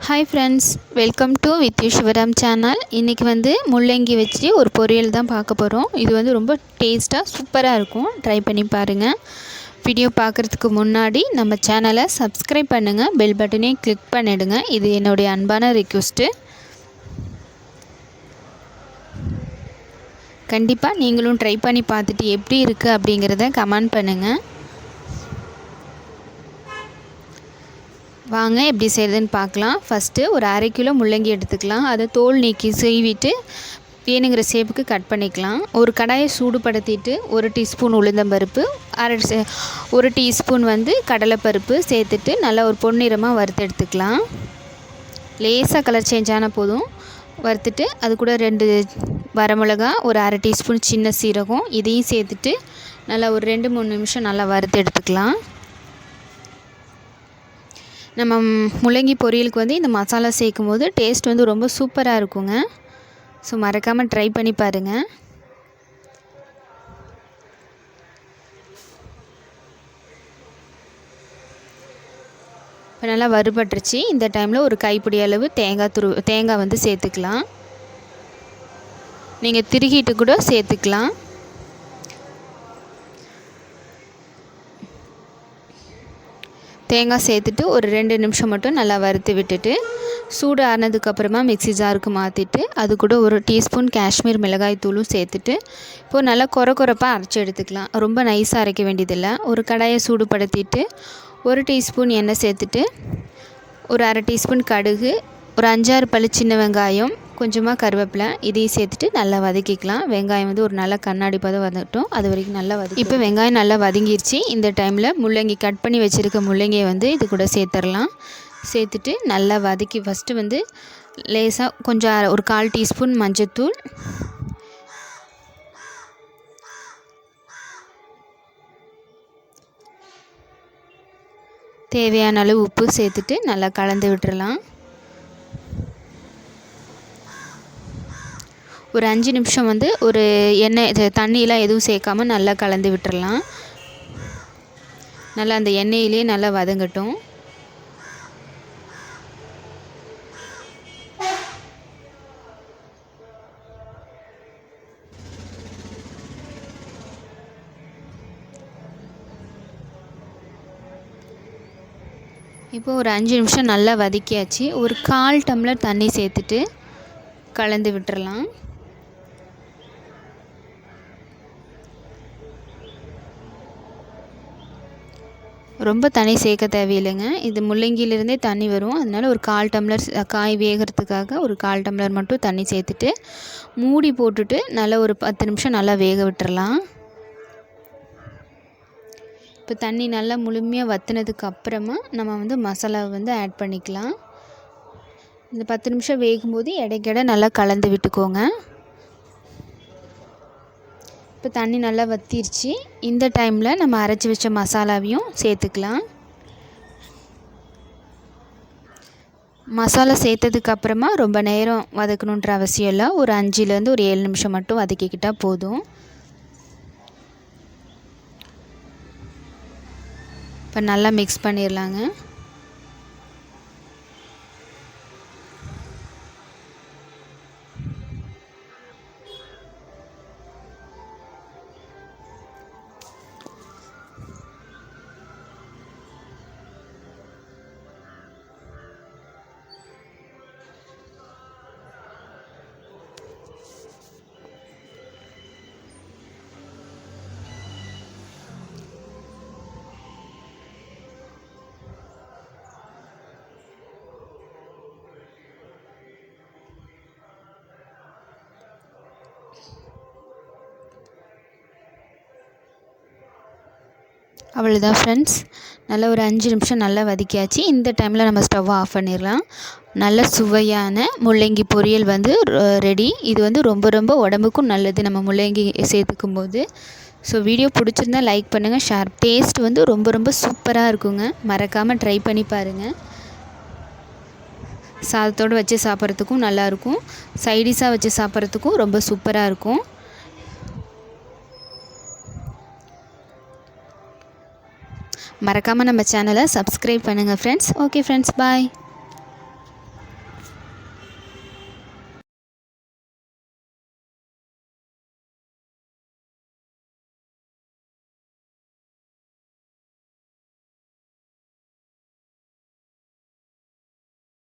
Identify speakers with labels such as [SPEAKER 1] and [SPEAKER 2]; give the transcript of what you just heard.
[SPEAKER 1] Hi friends, welcome to with you Sivaram channel. இன்றைக்கி முள்ளங்கி வச்சு ஒரு பொரியல் தான் பார்க்க போகிறோம். இது ரொம்ப டேஸ்ட்டாக சூப்பராக இருக்கும். ட்ரை பண்ணி பாருங்கள். வீடியோ பார்க்குறதுக்கு முன்னாடி நம்ம சேனலை சப்ஸ்கிரைப் பண்ணுங்கள், பெல் பட்டனையும் கிளிக் பண்ணிவிடுங்க. இது என்னுடைய அன்பான ரிக்வெஸ்ட்டு. கண்டிப்பாக நீங்களும் ட்ரை பண்ணி பார்த்துட்டு எப்படி இருக்குது அப்படிங்கிறத கமெண்ட் பண்ணுங்கள். வாங்க எப்படி செய்கிறதுன்னு பார்க்கலாம். ஃபஸ்ட்டு ஒரு 1/2 கிலோ முள்ளங்கி எடுத்துக்கலாம். அதை தோல் நீக்கி சீவிட்டு வேணுங்கிற ஷேப்புக்கு கட் பண்ணிக்கலாம். ஒரு கடாயை சூடுபடுத்திட்டு 1 டீஸ்பூன் உளுந்தம்பருப்பு, 1 டீஸ்பூன் கடலைப்பருப்பு சேர்த்துட்டு நல்லா ஒரு பொன்னிறமாக வறுத்து எடுத்துக்கலாம். லேசாக கலர் சேஞ்ச் ஆனால் போதும். வறுத்துட்டு அது கூட 2 வரமிளகா, ஒரு 1/2 டீஸ்பூன் சின்ன சீரகம் இதையும் சேர்த்துட்டு நல்லா ஒரு 2-3 நிமிஷம் நல்லா வறுத்து எடுத்துக்கலாம். நம்ம முள்ளங்கி பொரியலுக்கு இந்த மசாலா சேர்க்கும் போது டேஸ்ட் ரொம்ப சூப்பராக இருக்குங்க. ஸோ மறக்காமல் ட்ரை பண்ணி பாருங்கள். இப்போ நல்லா வறுபட்டுருச்சு. இந்த டைமில் ஒரு கைப்பிடி அளவு தேங்காய் சேர்த்துக்கலாம். நீங்கள் திருகிட்டு கூட சேர்த்துக்கலாம். தேங்காய் சேர்த்துட்டு ஒரு 2 நிமிஷம் மட்டும் நல்லா வறுத்து விட்டுட்டு சூடு ஆறினதுக்கப்புறமா மிக்ஸி ஜாருக்கு மாற்றிட்டு அது கூட 1 டீஸ்பூன் காஷ்மீர் மிளகாய் தூளும் சேர்த்துட்டு இப்போது நல்லா கொரப்பாக அரைச்சி எடுத்துக்கலாம். ரொம்ப நைஸாக அரைக்க வேண்டியதில்லை. ஒரு கடாயை சூடுபடுத்திட்டு 1 டீஸ்பூன் எண்ணெய் சேர்த்துட்டு ஒரு 1/2 டீஸ்பூன் கடுகு, ஒரு 5-6 பல்லு சின்ன வெங்காயம், கொஞ்சமாக கருவேப்பிலை இதையும் சேர்த்துட்டு நல்லா வதக்கிக்கலாம். வெங்காயம் ஒரு நல்லா கண்ணாடி பதம் வதக்கட்டும். அது வரைக்கும் நல்லா இப்போ வெங்காயம் நல்லா வதங்கிருச்சு. இந்த டைமில் முள்ளங்கி கட் பண்ணி வச்சுருக்க முள்ளங்கியை இது கூட சேர்த்துடலாம். சேர்த்துட்டு நல்லா வதக்கி ஃபஸ்ட்டு லேசாக கொஞ்சம் ஒரு 1/4 டீஸ்பூன் மஞ்சத்தூள், தேவையான அளவு உப்பு சேர்த்துட்டு நல்லா கலந்து விட்டுறலாம். ஒரு 5 நிமிஷம் ஒரு எண்ணெய் தண்ணியெலாம் எதுவும் சேர்க்காமல் நல்லா கலந்து விட்டுறலாம். நல்லா அந்த எண்ணெயிலே நல்லா வதங்கட்டும். இப்போது ஒரு 5 நிமிஷம் நல்லா வதக்கியாச்சு. ஒரு 1/4 டம்ளர் தண்ணி சேர்த்துட்டு கலந்து விட்டுறலாம். ரொம்ப தண்ணி சேர்க்க தேவையில்லைங்க. இது முள்ளங்கியிலிருந்தே தண்ணி வரும். அதனால் ஒரு 1/4 டம்ளர் காய் வேகிறதுக்காக ஒரு 1/4 டம்ளர் மட்டும் தண்ணி சேர்த்துட்டு மூடி போட்டுட்டு நல்லா ஒரு 10 நிமிஷம் நல்லா வேக விட்டுறலாம். இப்போ தண்ணி நல்லா முழுமையாக வற்றினதுக்கு அப்புறமா நம்ம மசாலாவை ஆட் பண்ணிக்கலாம். இந்த 10 நிமிஷம் வேகும்போது இடைக்கிட நல்லா கலந்து விட்டுக்கோங்க. இப்போ தண்ணி நல்லா வற்றிருச்சு. இந்த டைமில் நம்ம அரைச்சி வச்ச மசாலாவையும் சேர்த்துக்கலாம். மசாலா சேர்த்ததுக்கப்புறமா ரொம்ப நேரம் வதக்கணுன்ற அவசியம் இல்லை. ஒரு 5லேருந்து ஒரு 7 நிமிஷம் மட்டும் வதக்கிக்கிட்டால் போதும். இப்போ நல்லா மிக்ஸ் பண்ணிடலாங்க. அவ்வளோதான் ஃப்ரெண்ட்ஸ். நல்லா ஒரு 5 நிமிஷம் நல்லா வதக்கியாச்சு. இந்த டைமில் நம்ம ஸ்டவ்வை ஆஃப் பண்ணிடலாம். நல்ல சுவையான முள்ளங்கி பொரியல் ரெடி. இது ரொம்ப உடம்புக்கும் நல்லது நம்ம முள்ளங்கி சேர்த்துக்கும் போது. ஸோ வீடியோ பிடிச்சிருந்தா லைக் பண்ணுங்கள், ஷேர். டேஸ்ட் ரொம்ப சூப்பராக இருக்குங்க. மறக்காமல் ட்ரை பண்ணி பாருங்கள். சாதத்தோடு வச்சு சாப்பிட்றதுக்கும் நல்லாயிருக்கும். சைடிஷாக வச்சு சாப்பிட்றதுக்கும் ரொம்ப சூப்பராக இருக்கும். மறக்காமல் நம்ம சேனலை சப்ஸ்கிரைப் பண்ணுங்கள் ஃப்ரெண்ட்ஸ். ஓகே ஃப்ரெண்ட்ஸ், பாய்.